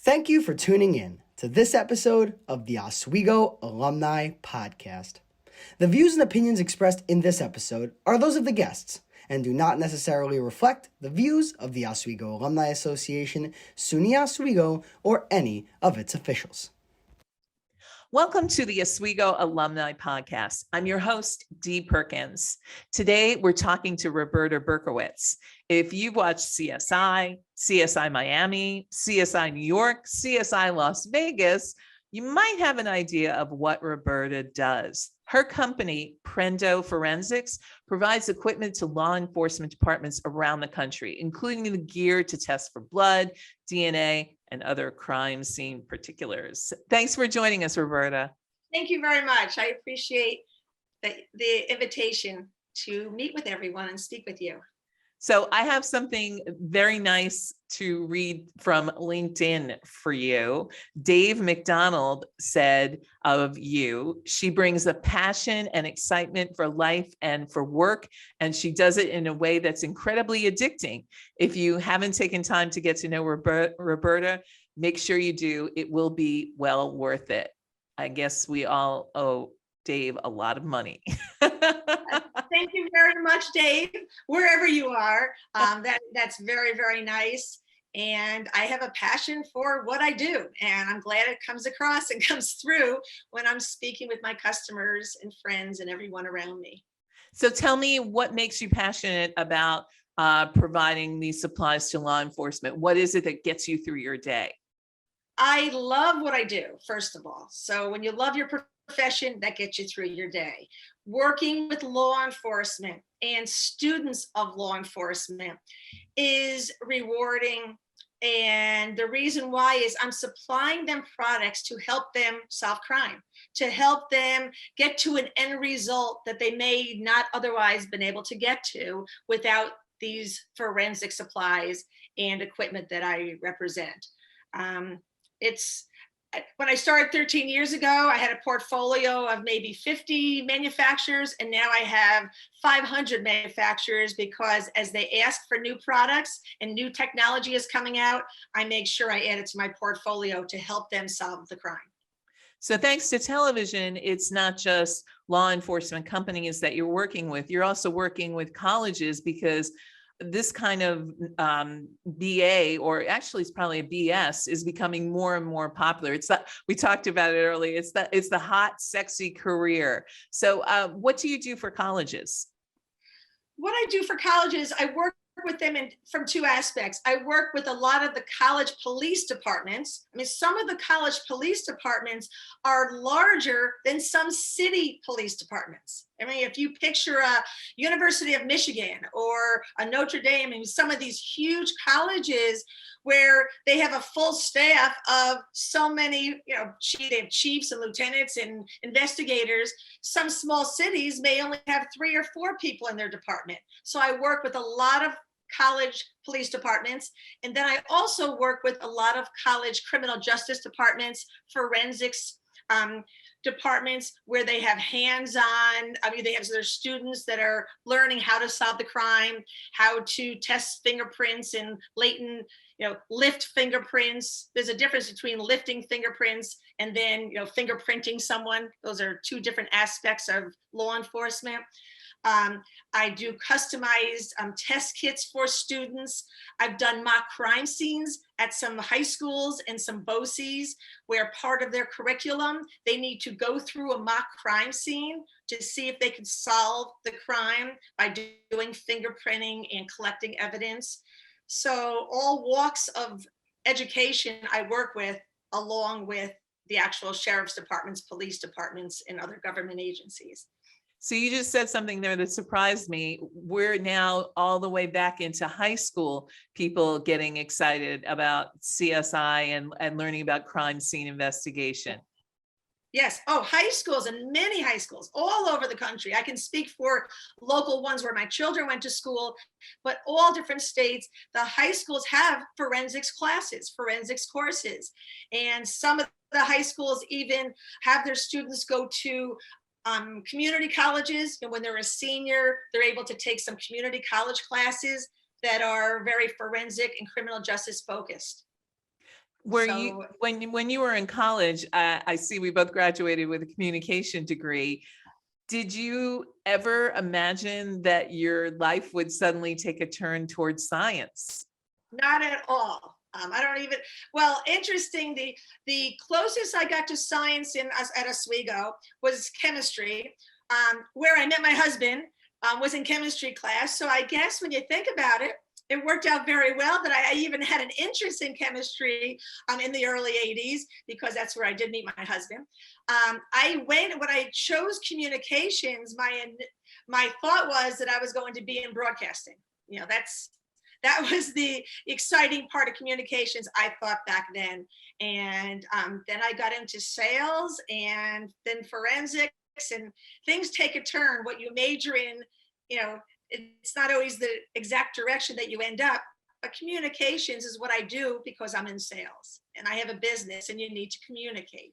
Thank you for tuning in to this episode of the Oswego Alumni Podcast. The views and opinions expressed in this episode are those of the guests and do not necessarily reflect the views of the Oswego Alumni Association, SUNY Oswego, or any of its officials. Welcome to the Oswego Alumni Podcast. I'm your host, Dee Perkins. Today, we're talking to Roberta Berkowitz. If you've watched CSI, CSI Miami, CSI New York, CSI Las Vegas, you might have an idea of what Roberta does. Her company, Prendo Forensics, provides equipment to law enforcement departments around the country, including the gear to test for blood, DNA, and other crime scene particulars. Thanks for joining us, Roberta. Thank you very much. I appreciate the invitation to meet with everyone and speak with you. So I have something very nice to read from LinkedIn for you. Dave McDonald said of you, she brings a passion and excitement for life and for work, and she does it in a way that's incredibly addicting. If you haven't taken time to get to know Roberta, make sure you do. It will be well worth it. I guess we all owe Dave a lot of money. Thank you very much, Dave, wherever you are. That's very, very nice. And I have a passion for what I do. And I'm glad it comes across and comes through when I'm speaking with my customers and friends and everyone around me. So tell me, what makes you passionate about providing these supplies to law enforcement? What is it that gets you through your day? I love what I do, first of all. So when you love your profession, that gets you through your day. Working with law enforcement and students of law enforcement is rewarding. And the reason why is I'm supplying them products to help them solve crime, to help them get to an end result that they may not otherwise been able to get to without these forensic supplies and equipment that I represent. When I started 13 years ago, I had a portfolio of maybe 50 manufacturers, and now I have 500 manufacturers because as they ask for new products and new technology is coming out, I make sure I add it to my portfolio to help them solve the crime. So thanks to television, it's not just law enforcement companies that you're working with. You're also working with colleges because this kind of BA, or actually it's probably a BS, is becoming more and more popular. It's that we talked about it earlier. It's the hot, sexy career. So what do you do for colleges? What I do for colleges, I work with them from two aspects. I work with a lot of the college police departments. I mean, some of the college police departments are larger than some city police departments. I mean, if you picture a University of Michigan or a Notre Dame, and some of these huge colleges where they have a full staff of so many, they have chiefs and lieutenants and investigators. Some small cities may only have 3 or 4 people in their department. So I work with a lot of college police departments. And then I also work with a lot of college criminal justice departments, forensics departments, where they have hands-on, they have their students that are learning how to solve the crime, how to test fingerprints and latent, lift fingerprints. There's a difference between lifting fingerprints and then, fingerprinting someone. Those are 2 different aspects of law enforcement. I do customized test kits for students. I've done mock crime scenes at some high schools and some BOCES where part of their curriculum, they need to go through a mock crime scene to see if they can solve the crime by doing fingerprinting and collecting evidence. So all walks of education I work with, along with the actual sheriff's departments, police departments, and other government agencies. So you just said something there that surprised me. We're now all the way back into high school, people getting excited about CSI and learning about crime scene investigation. Yes. Oh, high schools, and many high schools all over the country. I can speak for local ones where my children went to school, but all different states, the high schools have forensics classes, forensics courses. And some of the high schools even have their students go to community colleges, and when they're a senior, they're able to take some community college classes that are very forensic and criminal justice focused. Were So you, when you were in college, I see we both graduated with a communication degree. Did you ever imagine that your life would suddenly take a turn towards science? not at all. I don't even, well, interesting. The closest I got to science at Oswego was chemistry, where I met my husband, was in chemistry class. So I guess when you think about it, it worked out very well that I even had an interest in chemistry in the early 80s, because that's where I did meet my husband. When I chose communications, my thought was that I was going to be in broadcasting. That was the exciting part of communications, I thought back then. And then I got into sales and then forensics, and things take a turn. What you major in, it's not always the exact direction that you end up, but communications is what I do because I'm in sales and I have a business and you need to communicate.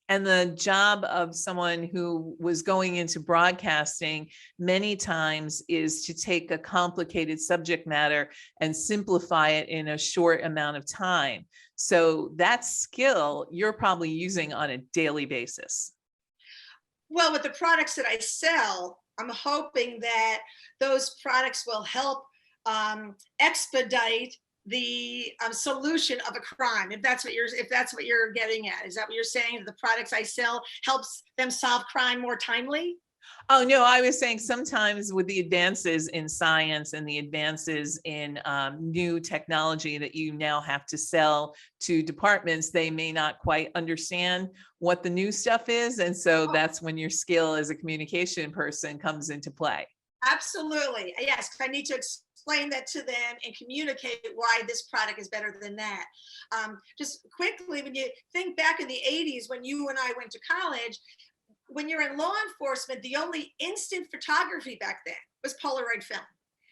And the job of someone who was going into broadcasting many times is to take a complicated subject matter and simplify it in a short amount of time. So that skill you're probably using on a daily basis. Well, with the products that I sell, I'm hoping that those products will help expedite the solution of a crime. If that's what you're getting at, is that what you're saying? The products I sell helps them solve crime more timely? Oh, no, I was saying sometimes with the advances in science and the advances in new technology that you now have to sell to departments, they may not quite understand what the new stuff is. And so that's when your skill as a communication person comes into play. Absolutely. Yes, I need to explain that to them and communicate why this product is better than that. Just quickly, when you think back in the 80s, when you and I went to college, when you're in law enforcement, the only instant photography back then was Polaroid film.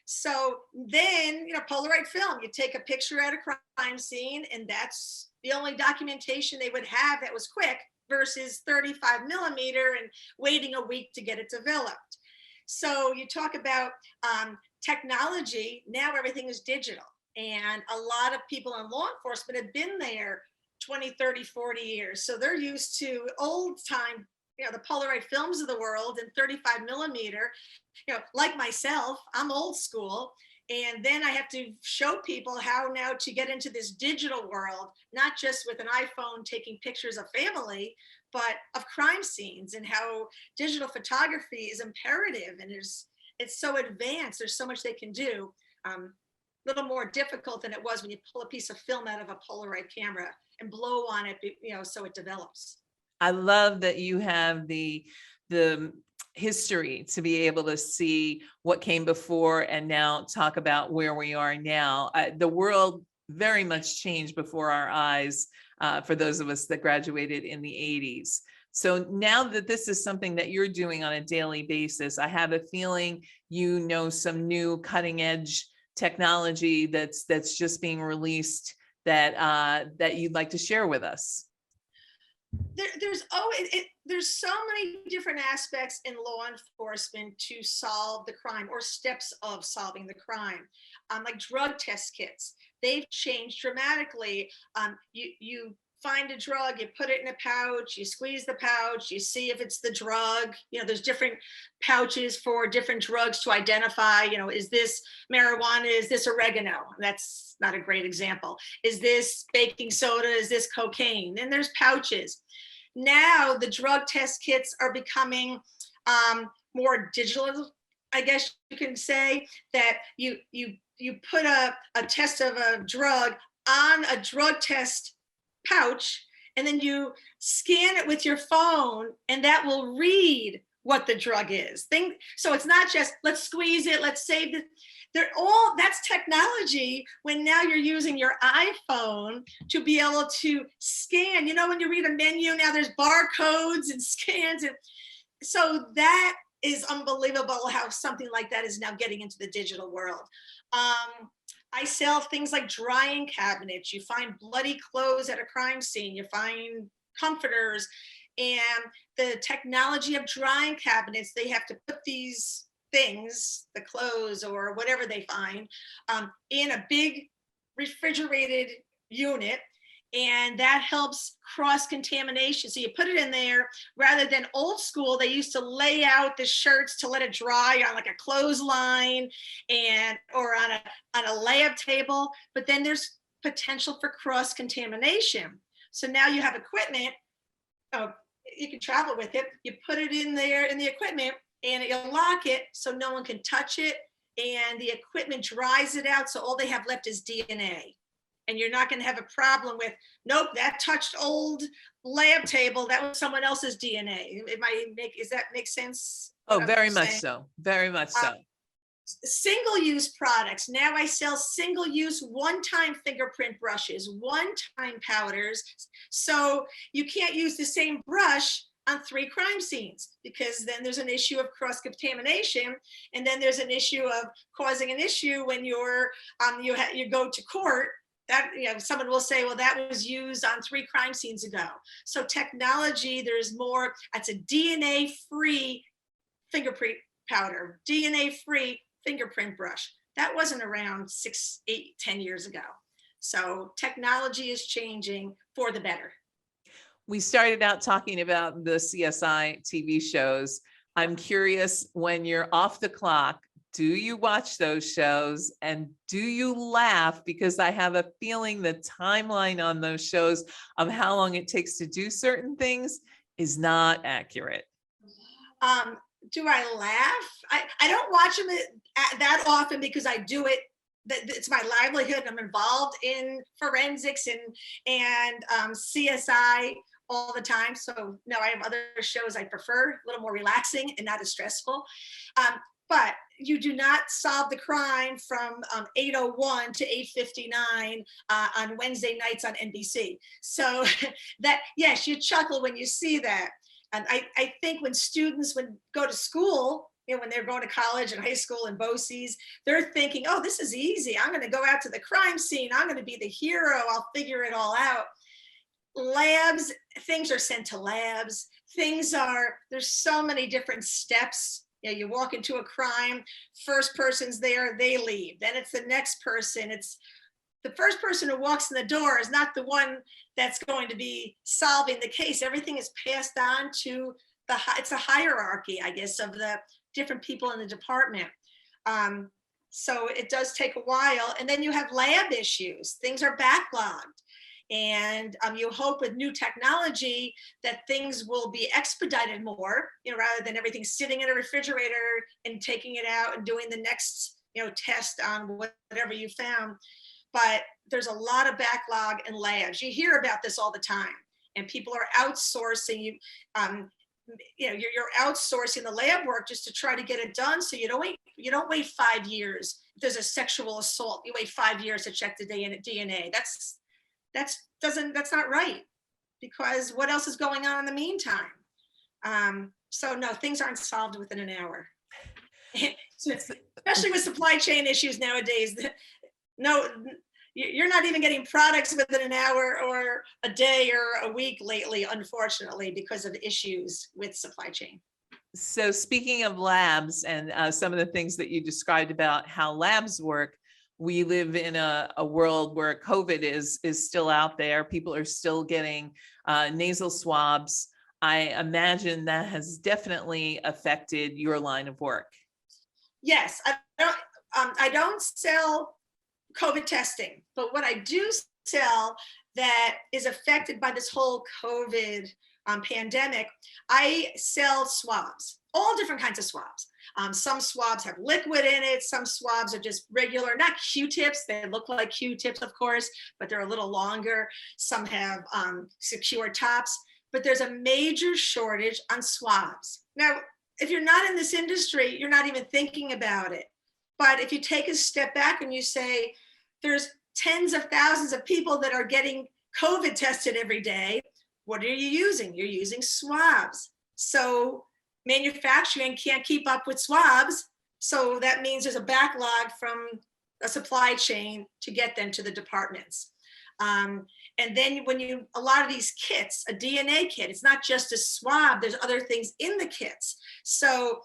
So then, Polaroid film, you take a picture at a crime scene, and that's the only documentation they would have that was quick, versus 35 millimeter and waiting a week to get it developed. So you talk about technology, now everything is digital. And a lot of people in law enforcement have been there 20, 30, 40 years. So they're used to old time, the Polaroid films of the world and 35 millimeter. Like myself, I'm old school. And then I have to show people how now to get into this digital world, not just with an iPhone taking pictures of family, but of crime scenes, and how digital photography is imperative, and it's so advanced. There's so much they can do. A little more difficult than it was when you pull a piece of film out of a Polaroid camera and blow on it, so it develops. I love that you have the history to be able to see what came before and now talk about where we are now. The world very much changed before our eyes for those of us that graduated in the 80s. So now that this is something that you're doing on a daily basis, I have a feeling some new cutting edge technology that's just being released that you'd like to share with us. There's so many different aspects in law enforcement to solve the crime, or steps of solving the crime. Like drug test kits, they've changed dramatically. You find a drug, you put it in a pouch, you squeeze the pouch, you see if it's the drug. There's different pouches for different drugs to identify, is this marijuana, is this oregano? That's not a great example. Is this baking soda? Is this cocaine? And there's pouches. Now the drug test kits are becoming more digital, I guess you can say, that you put a test of a drug on a drug test pouch, and then you scan it with your phone, and that will read what the drug is. So it's not just let's squeeze it, let's save it. That's technology, when now you're using your iPhone to be able to scan. When you read a menu, now there's barcodes and scans. And so that is unbelievable how something like that is now getting into the digital world. I sell things like drying cabinets. You find bloody clothes at a crime scene. You find comforters, and the technology of drying cabinets, they have to put these things, the clothes or whatever they find, in a big refrigerated unit. and that helps cross-contamination. So you put it in there rather than old school. They used to lay out the shirts to let it dry on like a clothesline or on a lab table, but then there's potential for cross-contamination. So now you have equipment, you can travel with it, you put it in there in the equipment and you'll lock it so no one can touch it, and the equipment dries it out, so all they have left is DNA. And you're not going to have a problem with, nope, that touched old lab table, that was someone else's DNA. Does that make sense? Oh, very much so. Very much so. Single-use products. Now I sell single-use, one-time fingerprint brushes, one-time powders. So you can't use the same brush on 3 crime scenes, because then there's an issue of cross-contamination, and then there's an issue of causing an issue when you go to court. That, someone will say, well, that was used on 3 crime scenes ago. So technology, there's more. It's a DNA-free fingerprint powder, DNA-free fingerprint brush. That wasn't around 6, 8, 10 years ago. So technology is changing for the better. We started out talking about the CSI TV shows. I'm curious, when you're off the clock, do you watch those shows and do you laugh? Because I have a feeling the timeline on those shows of how long it takes to do certain things is not accurate. Do I laugh? I don't watch them that often because I do it. It's my livelihood. I'm involved in forensics and CSI all the time. So no, I have other shows I prefer, a little more relaxing and not as stressful. But you do not solve the crime from 8:01 to 8:59 on Wednesday nights on NBC. So that, yes, you chuckle when you see that. And I think when students go to school, when they're going to college and high school and BOCES, they're thinking, oh, this is easy. I'm going to go out to the crime scene. I'm going to be the hero. I'll figure it all out. Labs, things are sent to labs. There's so many different steps. You walk into a crime, first person's there, they leave. Then it's the next person. It's the first person who walks in the door is not the one that's going to be solving the case. Everything is passed on to it's a hierarchy, I guess, of the different people in the department. So it does take a while. And then you have lab issues. Things are backlogged. And you hope with new technology that things will be expedited more, rather than everything sitting in a refrigerator and taking it out and doing the next, test on whatever you found. But there's a lot of backlog in labs. You hear about this all the time, and people are outsourcing. You're outsourcing the lab work just to try to get it done. So you don't wait 5 years. If there's a sexual assault, you wait 5 years to check the DNA. That's not right, because what else is going on in the meantime? So no, things aren't solved within an hour. So especially with supply chain issues nowadays. No, you're not even getting products within an hour or a day or a week lately, unfortunately, because of issues with supply chain. So speaking of labs and some of the things that you described about how labs work, we live in a world where COVID is still out there. People are still getting nasal swabs. I imagine that has definitely affected your line of work. Yes, I don't sell COVID testing, but what I do sell that is affected by this whole COVID pandemic, I sell swabs, all different kinds of swabs. Some swabs have liquid in it. Some swabs are just regular, not Q-tips. They look like Q-tips, of course, but they're a little longer. Some have secure tops, but there's a major shortage on swabs. Now, if you're not in this industry, you're not even thinking about it. But if you take a step back and you say, there's tens of thousands of people that are getting COVID tested every day, what are you using? You're using swabs. So manufacturing can't keep up with swabs. So that means there's a backlog from a supply chain to get them to the departments. And then a lot of these kits, a DNA kit, it's not just a swab, there's other things in the kits. So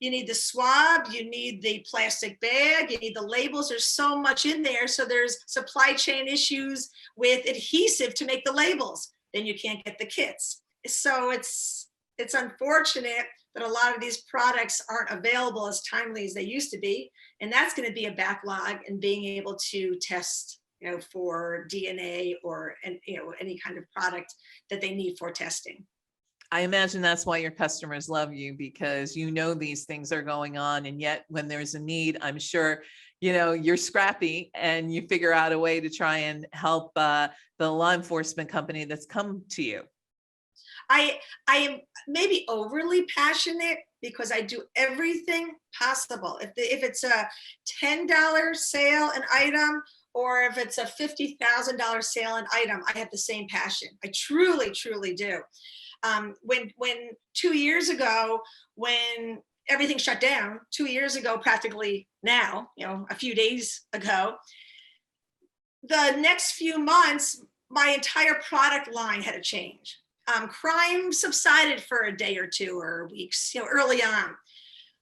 you need the swab, you need the plastic bag, you need the labels. There's so much in there. So there's supply chain issues with adhesive to make the labels. Then you can't get the kits. So it's unfortunate that a lot of these products aren't available as timely as they used to be. And that's going to be a backlog in being able to test, for DNA or any kind of product that they need for testing. I imagine that's why your customers love you, because these things are going on, and yet when there's a need, I'm sure you're scrappy and you figure out a way to try and help the law enforcement company that's come to you. I am maybe overly passionate because I do everything possible. If it's a $10 sale an item, or if it's a $50,000 sale an item, I have the same passion. I truly, truly do. When 2 years ago, when everything shut down, 2 years ago, practically now, a few days ago, the next few months, my entire product line had to change. Crime subsided for a day or two or weeks, early on.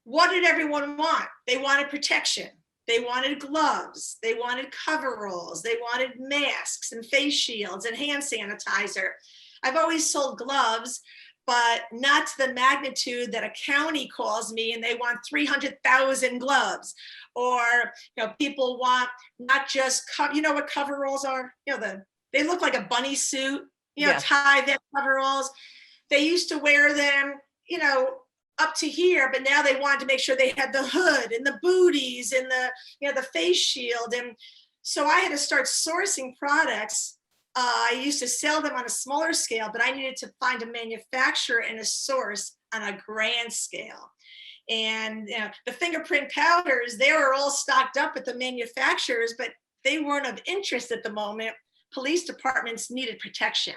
What did everyone want? They wanted protection. They wanted gloves. They wanted coveralls. They wanted masks and face shields and hand sanitizer. I've always sold gloves, but not to the magnitude that a county calls me and they want 300,000 gloves. Or, people want not just, what coveralls are? They look like a bunny suit, tie-them coveralls. They used to wear them, up to here, but now they wanted to make sure they had the hood and the booties and the face shield. And so I had to start sourcing products. I used to sell them on a smaller scale, but I needed to find a manufacturer and a source on a grand scale. And the fingerprint powders, they were all stocked up at the manufacturers, but they weren't of interest at the moment. Police departments needed protection.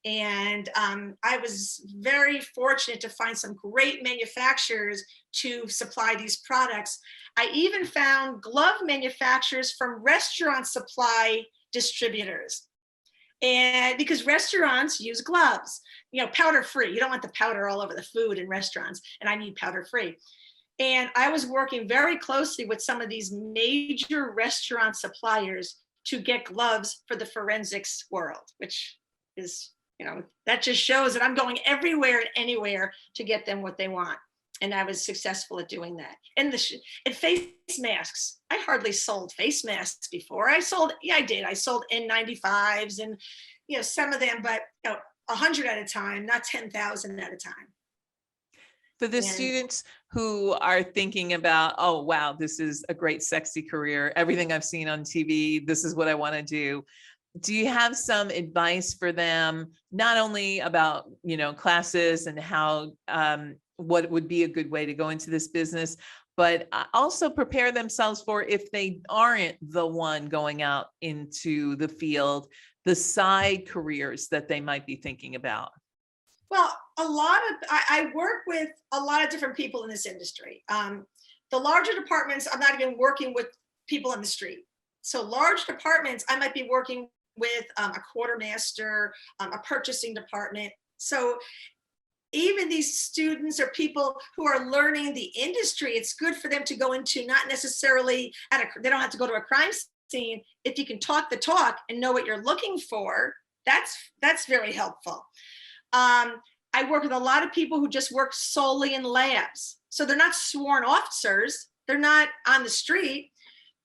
And I was very fortunate to find some great manufacturers to supply these products. I even found glove manufacturers from restaurant supply distributors. And because restaurants use gloves, powder free. You don't want the powder all over the food in restaurants, and I need powder free. And I was working very closely with some of these major restaurant suppliers to get gloves for the forensics world, which is, that just shows that I'm going everywhere and anywhere to get them what they want. And I was successful at doing that. And face masks, I hardly sold face masks before. I sold N95s and, some of them, but 100 at a time, not 10,000 at a time. For the students who are thinking about, oh, wow, this is a great, sexy career. Everything I've seen on TV, this is what I want to do. Do you have some advice for them, not only about, classes and how, what would be a good way to go into this business, but also prepare themselves for if they aren't the one going out into the field, the side careers that they might be thinking about? Well, I work with a lot of different people in this industry. The larger departments, I'm not even working with people in the street. So large departments, I might be working with a quartermaster, a purchasing department. So even these students or people who are learning the industry, it's good for them to go into not necessarily they don't have to go to a crime scene. If you can talk the talk and know what you're looking for, that's very helpful. I work with a lot of people who just work solely in labs. So they're not sworn officers. They're not on the street,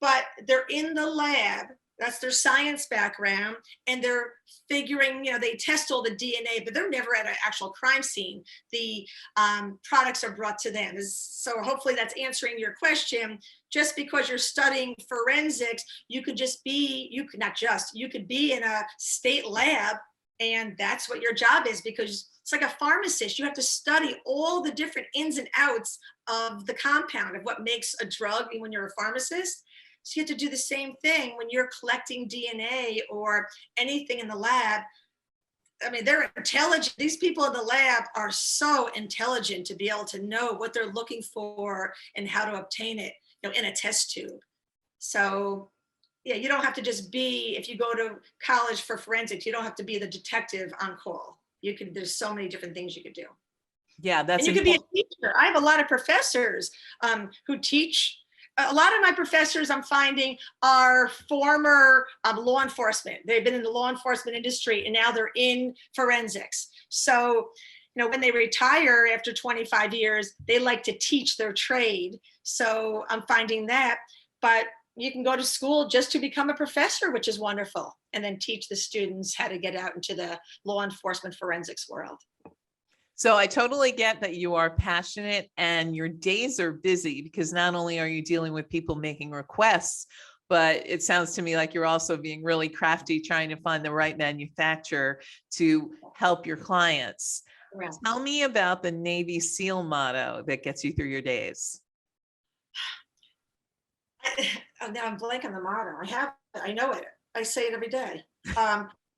but they're in the lab. That's their science background. And they're figuring, they test all the DNA, but they're never at an actual crime scene. The products are brought to them. So hopefully that's answering your question. Just because you're studying forensics, you could be in a state lab, and that's what your job is, because it's like a pharmacist. You have to study all the different ins and outs of the compound of what makes a drug when you're a pharmacist. So you have to do the same thing when you're collecting DNA or anything in the lab. I mean, they're intelligent. These people in the lab are so intelligent to be able to know what they're looking for and how to obtain it, in a test tube. So yeah, you don't have to just be, if you go to college for forensics, you don't have to be the detective on call. There's so many different things you could do. Yeah, that's And you can be a important. teacher. I have a lot of professors who teach. A lot of my professors I'm finding are former law enforcement. They've been in the law enforcement industry and now they're in forensics. So, when they retire after 25 years, they like to teach their trade. So I'm finding that. But you can go to school just to become a professor, which is wonderful, and then teach the students how to get out into the law enforcement forensics world. So I totally get that you are passionate and your days are busy, because not only are you dealing with people making requests, but it sounds to me like you're also being really crafty, trying to find the right manufacturer to help your clients. Right. Tell me about the Navy SEAL motto that gets you through your days. Now I'm blank on the motto. I know it. I say it every day.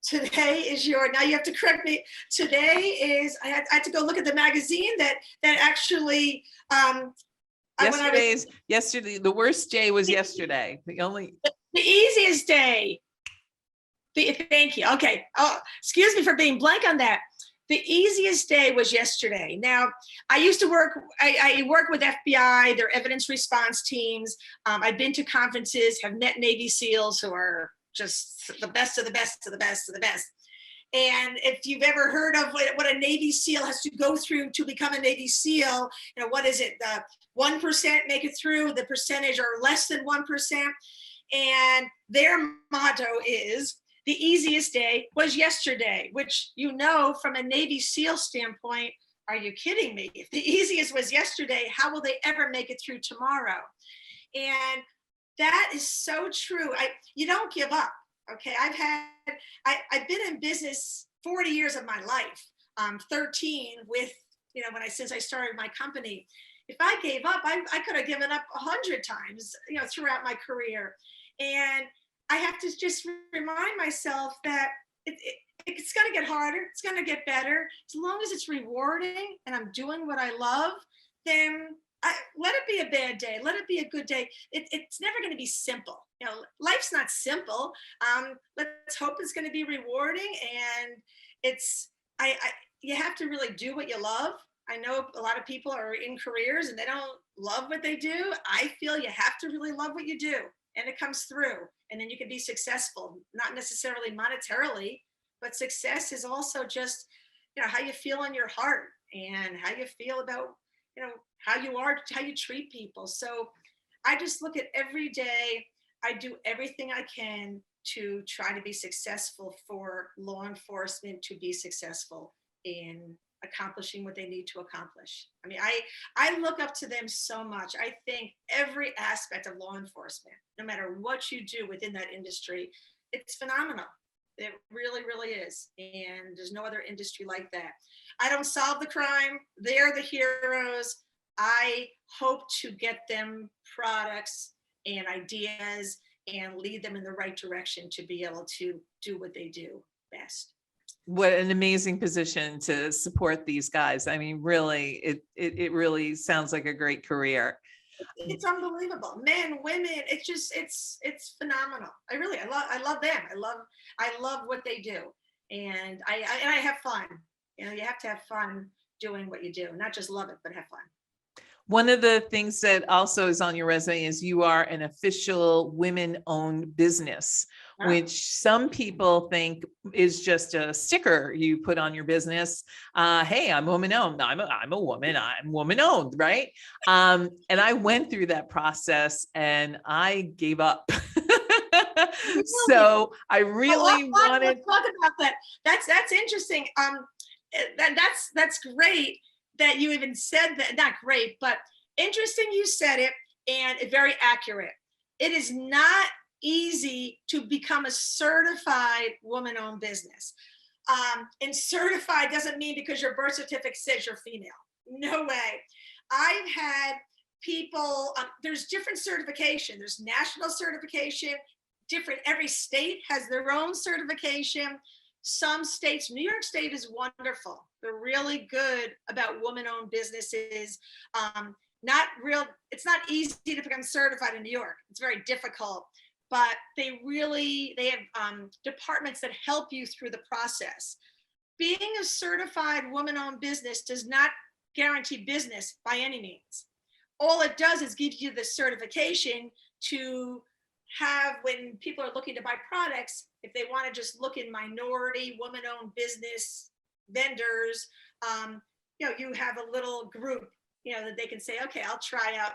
Today is now you have to correct me. Today is, I had to go look at the magazine that actually, Yesterday, the worst day was yesterday. The easiest day. Thank you. Okay. Oh, excuse me for being blank on that. The easiest day was yesterday. Now, I used to work, I work with FBI, their evidence response teams. I've been to conferences, have met Navy SEALs who are just the best of the best of the best of the best. And if you've ever heard of what a Navy SEAL has to go through to become a Navy SEAL, what is it? 1% make it through, the percentage are less than 1%. And their motto is, the easiest day was yesterday, which, from a Navy SEAL standpoint, are you kidding me? If the easiest was yesterday, how will they ever make it through tomorrow? And that is so true. You don't give up. Okay. I've been in business 40 years of my life, 13 with, since I started my company. If I gave up, I could have given up 100 times, throughout my career. And I have to just remind myself that it's going to get harder. It's going to get better. As long as it's rewarding and I'm doing what I love, then let it be a bad day. Let it be a good day. It's never going to be simple. Life's not simple. Let's hope it's going to be rewarding. And you have to really do what you love. I know a lot of people are in careers and they don't love what they do. I feel you have to really love what you do, and it comes through. And then you can be successful, not necessarily monetarily, but success is also just, how you feel in your heart and how you feel about, how you treat people. So I just look at every day. I do everything I can to try to be successful for law enforcement, to be successful in accomplishing what they need to accomplish. I mean, I look up to them so much. I think every aspect of law enforcement, no matter what you do within that industry, it's phenomenal. It really, really is. And there's no other industry like that. I don't solve the crime. They're the heroes. I hope to get them products and ideas and lead them in the right direction to be able to do what they do best. What an amazing position to support these guys. I mean, really, it really sounds like a great career. It's unbelievable. Men, women, it's phenomenal. I love them. I love what they do. And I have fun. You have to have fun doing what you do, not just love it, but have fun. One of the things that also is on your resume is you are an official women-owned business, which some people think is just a sticker you put on your business. Hey, I'm woman-owned. I'm a woman. I'm woman-owned, right? And I went through that process and I gave up. So I really wanted. Let's talk about that. That's interesting. That's great that you even said that. Not great, but interesting you said it, and very accurate. It is not easy to become a certified woman-owned business. And certified doesn't mean because your birth certificate says you're female. No way. I've had people, there's different certification. There's national certification, every state has their own certification. Some states, New York State is wonderful. They're really good about woman-owned businesses. It's not easy to become certified in New York. It's very difficult, but they have departments that help you through the process. Being a certified woman-owned business does not guarantee business by any means. All it does is give you the certification to have, when people are looking to buy products, if they want to just look in minority, woman-owned business vendors, you have a little group, that they can say, okay, I'll try out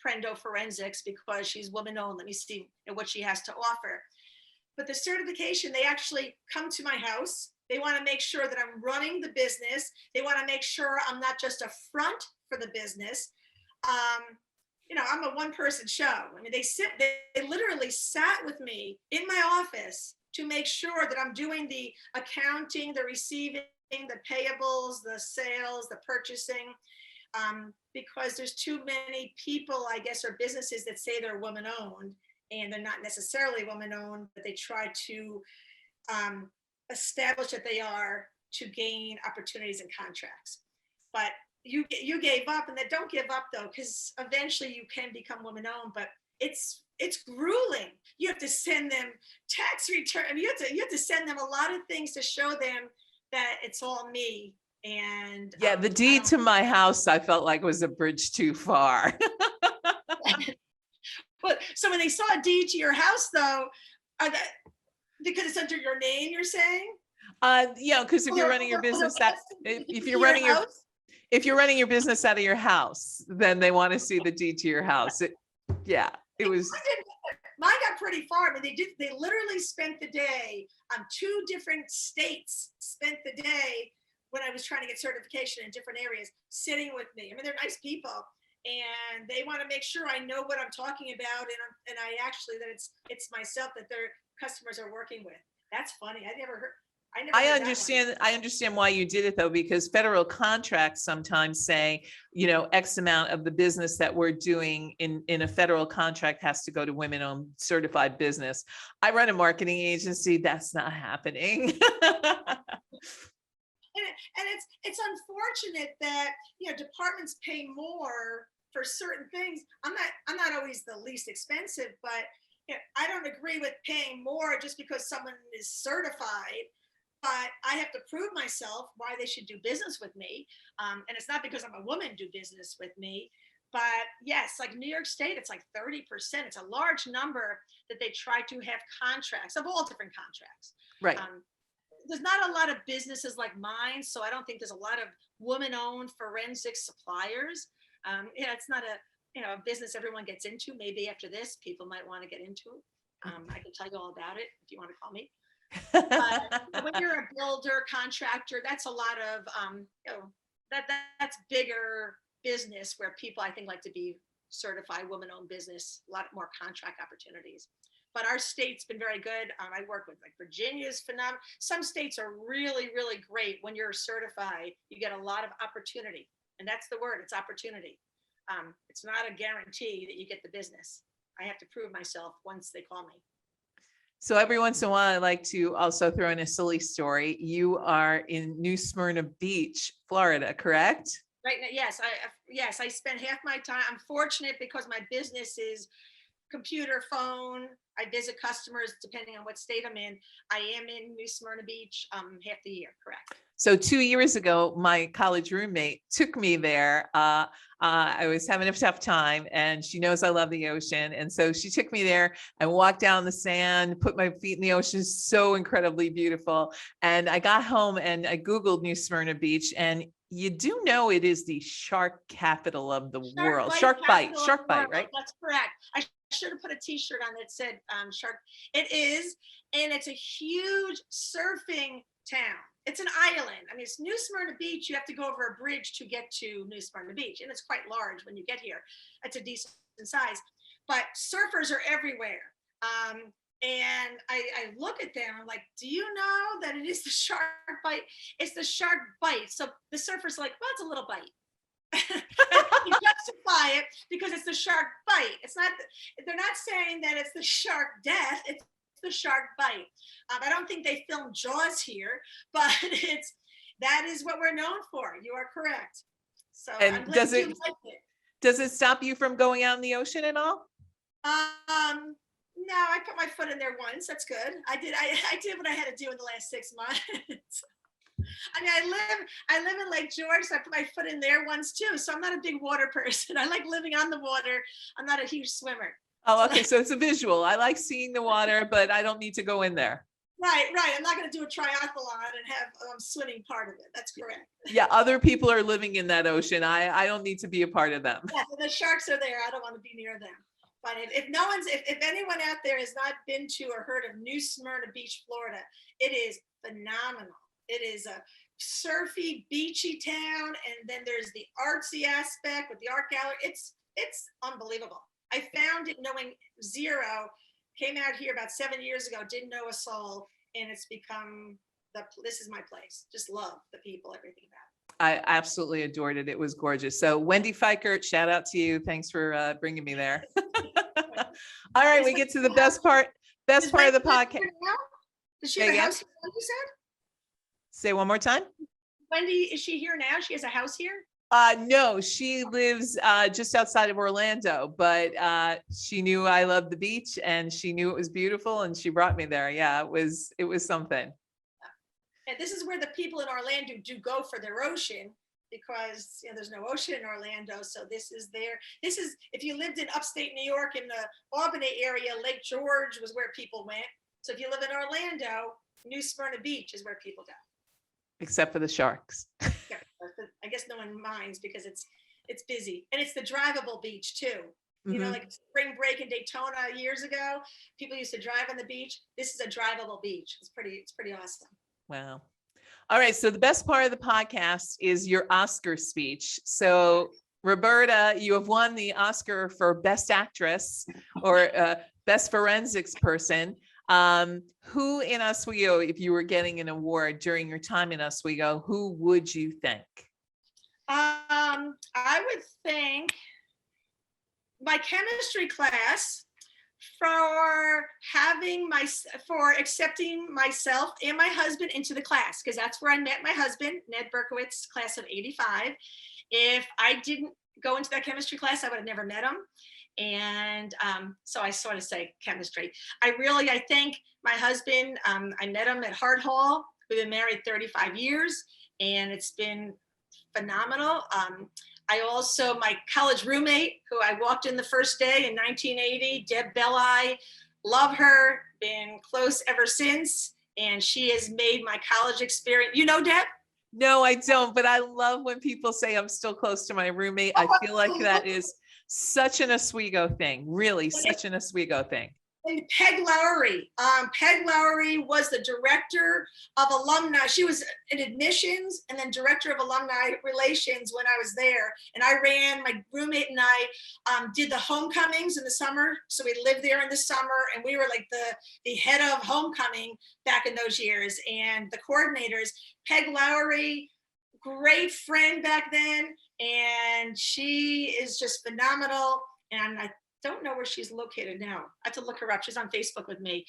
Prendo Forensics because she's woman-owned. Let me see what she has to offer. But the certification, they actually come to my house. They want to make sure that I'm running the business. They want to make sure I'm not just a front for the business. I'm a one-person show. I mean, they literally sat with me in my office to make sure that I'm doing the accounting, the receiving, the payables, the sales, the purchasing, because there's too many people, I guess, or businesses that say they're woman-owned, and they're not necessarily woman-owned, but they try to establish that they are to gain opportunities and contracts. But you gave up, and then don't give up though, because eventually you can become woman-owned, but it's grueling. You have to send them tax return. I mean, you have to send them a lot of things to show them that it's all me. And yeah, the deed to my house, I felt like was a bridge too far. But so when they saw a deed to your house, though, because it's under your name, you're saying? Because if you're running your business, if you're running your business out of your house, then they want to see the deed to your house. It was. Mine got pretty far, but they literally spent the day on 2 different states, spent the day when I was trying to get certification in different areas, sitting with me. I mean, they're nice people, and they want to make sure I know what I'm talking about, and I actually, that it's myself that their customers are working with. That's funny. I never heard I understand why you did it though, because federal contracts sometimes say, X amount of the business that we're doing in a federal contract has to go to women-owned certified business. I run a marketing agency. That's not happening. And it's unfortunate that departments pay more for certain things. I'm not always the least expensive, but I don't agree with paying more just because someone is certified. But I have to prove myself why they should do business with me. And it's not because I'm a woman do business with me. But yes, like New York State, it's like 30%. It's a large number that they try to have contracts of all different contracts. Right. There's not a lot of businesses like mine, so I don't think there's a lot of woman-owned forensic suppliers. It's not a business everyone gets into. Maybe after this, people might want to get into it. I can tell you all about it if you want to call me. But when you're a builder, contractor, that's a lot of that's bigger business where people, I think, like to be certified woman-owned business, a lot more contract opportunities. But our state's been very good. I work with Virginia's phenomenal. Some states are really, really great. When you're certified, you get a lot of opportunity. And that's the word, it's opportunity. It's not a guarantee that you get the business. I have to prove myself once they call me. So every once in a while, I like to also throw in a silly story. You are in New Smyrna Beach, Florida, correct? Right now, yes. I spend half my time. I'm fortunate because my business is computer, phone. I visit customers depending on what state I'm in. I am in New Smyrna Beach half the year, correct. So 2 years ago, my college roommate took me there. I was having a tough time, and she knows I love the ocean. And so she took me there and walked down the sand, put my feet in the ocean, so incredibly beautiful. And I got home and I Googled New Smyrna Beach, and you do know it is the shark capital of the world. Shark bite, right? That's correct. I should have put a t-shirt on that said shark. It is, and it's a huge surfing town. It's an island. I mean, it's New Smyrna Beach. You have to go over a bridge to get to New Smyrna Beach, and it's quite large when you get here. It's a decent size, but surfers are everywhere. And I look at them, I'm like, do you know that it is the shark bite? It's the shark bite. So the surfers are like, well, it's a little bite. You justify it because it's the shark bite. It's not, they're not saying that it's the shark death. It's the shark bite. I don't think they filmed Jaws here, but that is what we're known for. You are correct. So and I'm glad you liked it. Does it stop you from going out in the ocean at all? No, I put my foot in there once. That's good. I did what I had to do in the last 6 months. I mean, I live in Lake George, so I put my foot in there once too. So I'm not a big water person. I like living on the water. I'm not a huge swimmer. Oh, okay. So it's a visual. I like seeing the water, but I don't need to go in there. Right. I'm not going to do a triathlon and have swimming part of it. That's correct. Yeah, other people are living in that ocean. I don't need to be a part of them. Yeah, the sharks are there. I don't want to be near them. But if anyone out there has not been to or heard of New Smyrna Beach, Florida, it is phenomenal. It is a surfy, beachy town, and then there's the artsy aspect with the art gallery. It's unbelievable. I found it knowing zero. Came out here about 7 years ago, didn't know a soul, and it's become this is my place. Just love the people, everything about it. I absolutely adored it. It was gorgeous. So Wendy Fikert, shout out to you. Thanks for bringing me there. All right, we get to the best part of the podcast. Does she have a house here, you said? Say one more time. Wendy, is she here now? She has a house here? No, she lives just outside of Orlando, but she knew I loved the beach and she knew it was beautiful and she brought me there. Yeah, it was something. And this is where the people in Orlando do go for their ocean, because there's no ocean in Orlando. So this is if you lived in upstate New York in the Albany area, Lake George was where people went. So if you live in Orlando, New Smyrna Beach is where people go. Except for the sharks. Yeah, I guess no one minds because it's busy, and it's the drivable beach too. Mm-hmm. Like spring break in Daytona years ago, people used to drive on the beach. This is a drivable beach. It's pretty awesome. Wow. All right. So the best part of the podcast is your Oscar speech. So Roberta, you have won the Oscar for Best Actress or Best Forensics Person. Who in Oswego, if you were getting an award during your time in Oswego, who would you thank? I would thank my chemistry class for accepting myself and my husband into the class, because that's where I met my husband, Ned Berkowitz, class of '85. If I didn't go into that chemistry class, I would have never met him. And so I sort of say chemistry. I thank my husband. I met him at Hart Hall. We've been married 35 years, and it's been phenomenal. My college roommate, who I walked in the first day in 1980, Deb Belli, love her, been close ever since. And she has made my college experience. You know Deb? No, I don't, but I love when people say I'm still close to my roommate. I feel like that is such an Oswego thing, really such an Oswego thing. And Peg Lowry. Peg Lowry was the director of alumni. She was in admissions and then director of alumni relations when I was there. And my roommate and I did the homecomings in the summer. So we lived there in the summer, and we were like the head of homecoming back in those years, and the coordinators. Peg Lowry, great friend back then. And she is just phenomenal. And I don't know where she's located now. I have to look her up. She's on Facebook with me.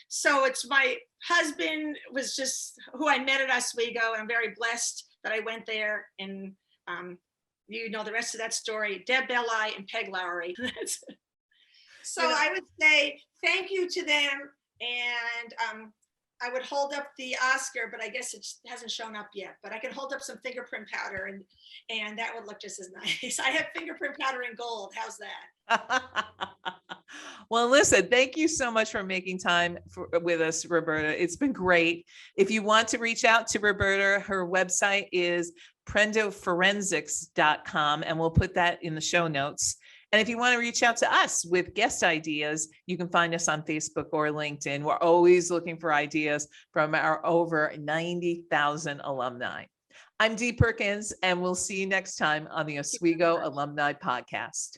So it's my husband was just who I met at Oswego, and I'm very blessed that I went there. And the rest of that story, Deb Belli and Peg Lowry. So I would say thank you to them. And I would hold up the Oscar, but I guess it hasn't shown up yet. But I can hold up some fingerprint powder, and that would look just as nice. I have fingerprint powder in gold. How's that? Well, listen, thank you so much for making time with us, Roberta. It's been great. If you want to reach out to Roberta, her website is prendoforensics.com, and we'll put that in the show notes. And if you want to reach out to us with guest ideas, you can find us on Facebook or LinkedIn. We're always looking for ideas from our over 90,000 alumni. I'm Dee Perkins, and we'll see you next time on the Oswego Alumni Podcast.